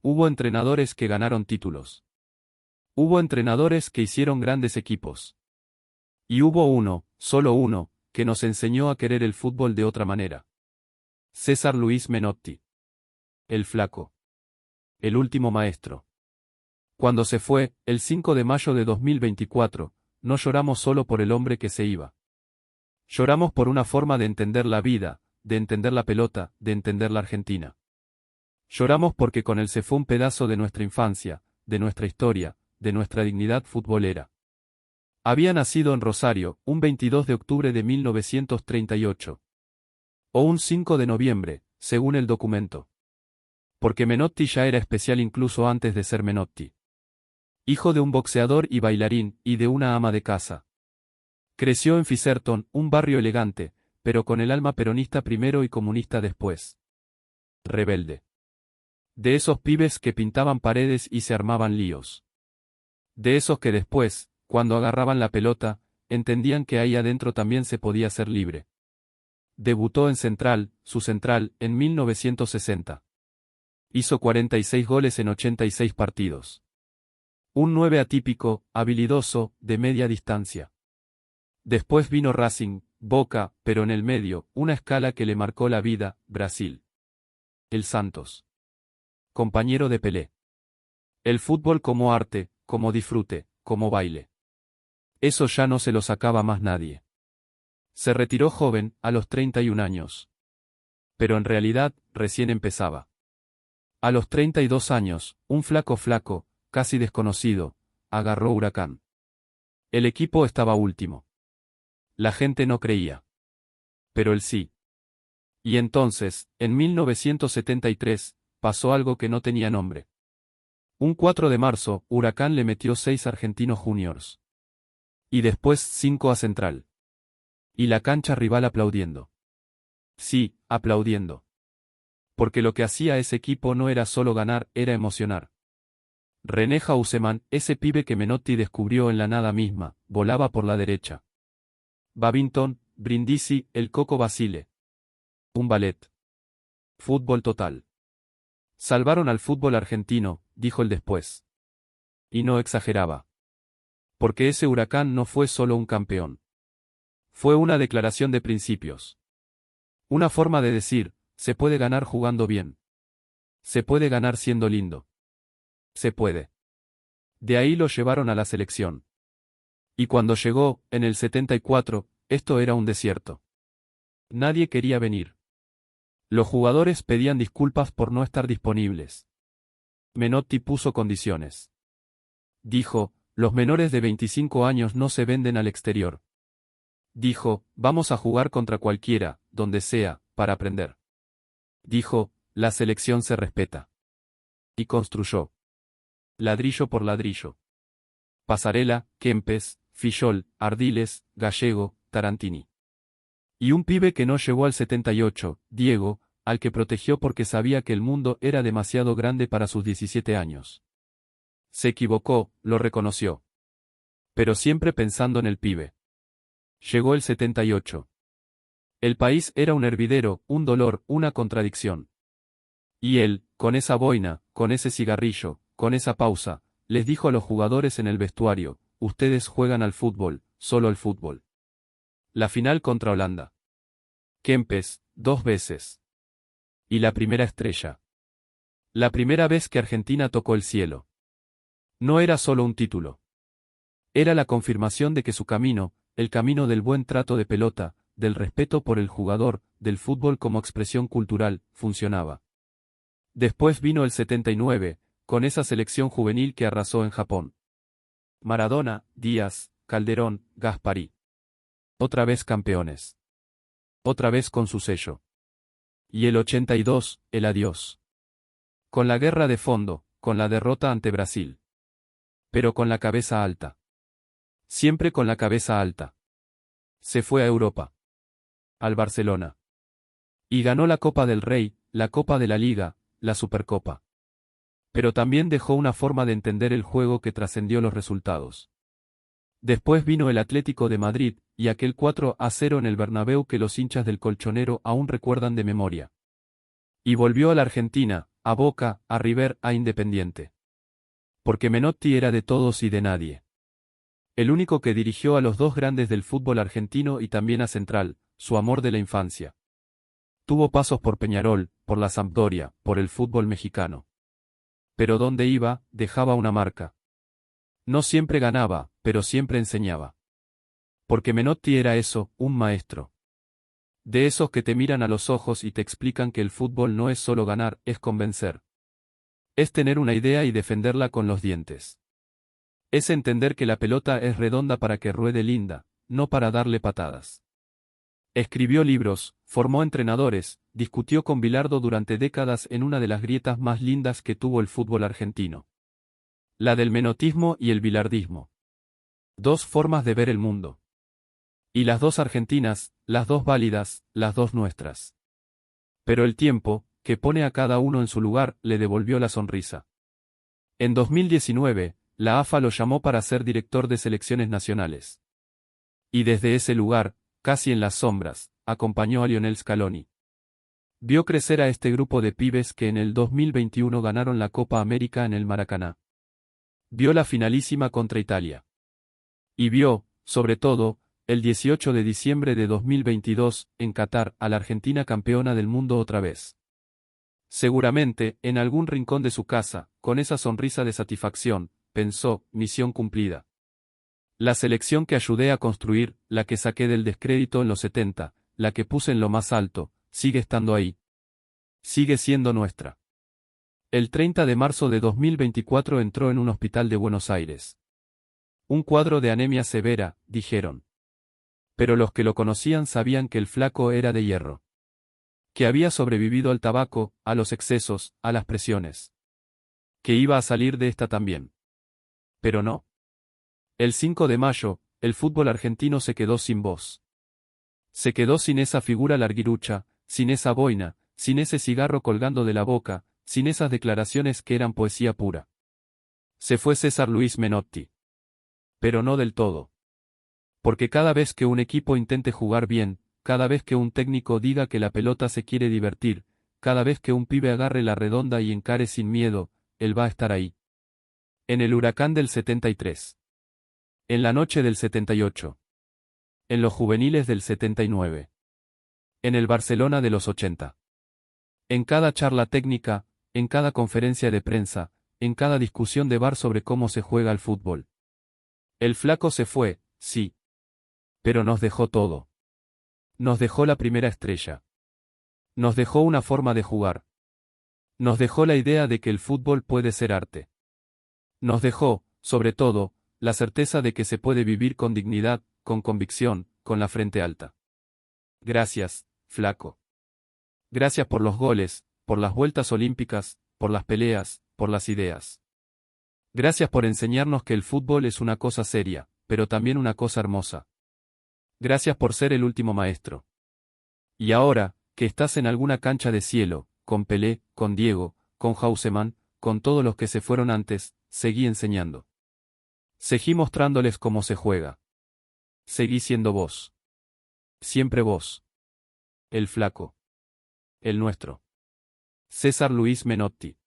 Hubo entrenadores que ganaron títulos. Hubo entrenadores que hicieron grandes equipos. Y hubo uno, solo uno, que nos enseñó a querer el fútbol de otra manera. César Luis Menotti. El Flaco. El último maestro. Cuando se fue, el 5 de mayo de 2024, no lloramos solo por el hombre que se iba. Lloramos por una forma de entender la vida, de entender la pelota, de entender la Argentina. Lloramos porque con él se fue un pedazo de nuestra infancia, de nuestra historia, de nuestra dignidad futbolera. Había nacido en Rosario, un 22 de octubre de 1938. O un 5 de noviembre, según el documento. Porque Menotti ya era especial incluso antes de ser Menotti. Hijo de un boxeador y bailarín, y de una ama de casa. Creció en Fiserton, un barrio elegante, pero con el alma peronista primero y comunista después. Rebelde. De esos pibes que pintaban paredes y se armaban líos. De esos que después, cuando agarraban la pelota, entendían que ahí adentro también se podía ser libre. Debutó en Central, su Central, en 1960. Hizo 46 goles en 86 partidos. Un 9 atípico, habilidoso, de media distancia. Después vino Racing, Boca, pero en el medio, una escala que le marcó la vida, Brasil. El Santos. Compañero de Pelé. El fútbol como arte, como disfrute, como baile. Eso ya no se lo sacaba más nadie. Se retiró joven, a los 31 años. Pero en realidad, recién empezaba. A los 32 años, un flaco, casi desconocido, agarró Huracán. El equipo estaba último. La gente no creía. Pero él sí. Y entonces, en 1973, pasó algo que no tenía nombre. Un 4 de marzo, Huracán le metió 6 Argentinos Juniors. Y después 5 a Central. Y la cancha rival aplaudiendo. Sí, aplaudiendo. Porque lo que hacía ese equipo no era solo ganar, era emocionar. René Hausemann, ese pibe que Menotti descubrió en la nada misma, volaba por la derecha. Babington, Brindisi, el Coco Basile. Un ballet. Fútbol total. Salvaron al fútbol argentino, dijo el después. Y no exageraba. Porque ese Huracán no fue solo un campeón. Fue una declaración de principios. Una forma de decir, se puede ganar jugando bien. Se puede ganar siendo lindo. Se puede. De ahí lo llevaron a la selección. Y cuando llegó, en el 74, esto era un desierto. Nadie quería venir. Los jugadores pedían disculpas por no estar disponibles. Menotti puso condiciones. Dijo, los menores de 25 años no se venden al exterior. Dijo, vamos a jugar contra cualquiera, donde sea, para aprender. Dijo, la selección se respeta. Y construyó. Ladrillo por ladrillo. Pasarela, Kempes, Fillol, Ardiles, Gallego, Tarantini. Y un pibe que no llegó al 78, Diego, al que protegió porque sabía que el mundo era demasiado grande para sus 17 años. Se equivocó, lo reconoció. Pero siempre pensando en el pibe. Llegó el 78. El país era un hervidero, un dolor, una contradicción. Y él, con esa boina, con ese cigarrillo, con esa pausa, les dijo a los jugadores en el vestuario, ustedes juegan al fútbol, solo al fútbol. La final contra Holanda. Kempes, 2 veces. Y la primera estrella. La primera vez que Argentina tocó el cielo. No era solo un título. Era la confirmación de que su camino, el camino del buen trato de pelota, del respeto por el jugador, del fútbol como expresión cultural, funcionaba. Después vino el 79, con esa selección juvenil que arrasó en Japón. Maradona, Díaz, Calderón, Gasparí. Otra vez campeones. Otra vez con su sello. Y el 82, el adiós. Con la guerra de fondo, con la derrota ante Brasil. Pero con la cabeza alta. Siempre con la cabeza alta. Se fue a Europa. Al Barcelona. Y ganó la Copa del Rey, la Copa de la Liga, la Supercopa. Pero también dejó una forma de entender el juego que trascendió los resultados. Después vino el Atlético de Madrid, y aquel 4-0 en el Bernabéu que los hinchas del Colchonero aún recuerdan de memoria. Y volvió a la Argentina, a Boca, a River, a Independiente. Porque Menotti era de todos y de nadie. El único que dirigió a los dos grandes del fútbol argentino y también a Central, su amor de la infancia. Tuvo pasos por Peñarol, por la Sampdoria, por el fútbol mexicano. Pero donde iba, dejaba una marca. No siempre ganaba, pero siempre enseñaba. Porque Menotti era eso, un maestro. De esos que te miran a los ojos y te explican que el fútbol no es solo ganar, es convencer. Es tener una idea y defenderla con los dientes. Es entender que la pelota es redonda para que ruede linda, no para darle patadas. Escribió libros, formó entrenadores, discutió con Bilardo durante décadas en una de las grietas más lindas que tuvo el fútbol argentino. La del menotismo y el bilardismo. Dos formas de ver el mundo. Y las dos argentinas, las dos válidas, las dos nuestras. Pero el tiempo, que pone a cada uno en su lugar, le devolvió la sonrisa. En 2019, la AFA lo llamó para ser director de selecciones nacionales. Y desde ese lugar, casi en las sombras, acompañó a Lionel Scaloni. Vio crecer a este grupo de pibes que en el 2021 ganaron la Copa América en el Maracaná. Vio la finalísima contra Italia. Y vio, sobre todo, el 18 de diciembre de 2022, en Qatar, a la Argentina campeona del mundo otra vez. Seguramente, en algún rincón de su casa, con esa sonrisa de satisfacción, pensó, misión cumplida. La selección que ayudé a construir, la que saqué del descrédito en los 70, la que puse en lo más alto, sigue estando ahí. Sigue siendo nuestra. El 30 de marzo de 2024 entró en un hospital de Buenos Aires. Un cuadro de anemia severa, dijeron. Pero los que lo conocían sabían que el flaco era de hierro. Que había sobrevivido al tabaco, a los excesos, a las presiones. Que iba a salir de esta también. Pero no. El 5 de mayo, el fútbol argentino se quedó sin voz. Se quedó sin esa figura larguirucha, sin esa boina, sin ese cigarro colgando de la boca, sin esas declaraciones que eran poesía pura. Se fue César Luis Menotti. Pero no del todo. Porque cada vez que un equipo intente jugar bien, cada vez que un técnico diga que la pelota se quiere divertir, cada vez que un pibe agarre la redonda y encare sin miedo, él va a estar ahí. En el huracán del 73. En la noche del 78. En los juveniles del 79. En el Barcelona de los 80. En cada charla técnica, en cada conferencia de prensa, en cada discusión de bar sobre cómo se juega al fútbol. El flaco se fue, sí. Pero nos dejó todo. Nos dejó la primera estrella. Nos dejó una forma de jugar. Nos dejó la idea de que el fútbol puede ser arte. Nos dejó, sobre todo, la certeza de que se puede vivir con dignidad, con convicción, con la frente alta. Gracias, flaco. Gracias por los goles, por las vueltas olímpicas, por las peleas, por las ideas. Gracias por enseñarnos que el fútbol es una cosa seria, pero también una cosa hermosa. Gracias por ser el último maestro. Y ahora, que estás en alguna cancha de cielo, con Pelé, con Diego, con Hausemann, con todos los que se fueron antes, seguí enseñando. Seguí mostrándoles cómo se juega. Seguí siendo vos. Siempre vos. El flaco. El nuestro. César Luis Menotti.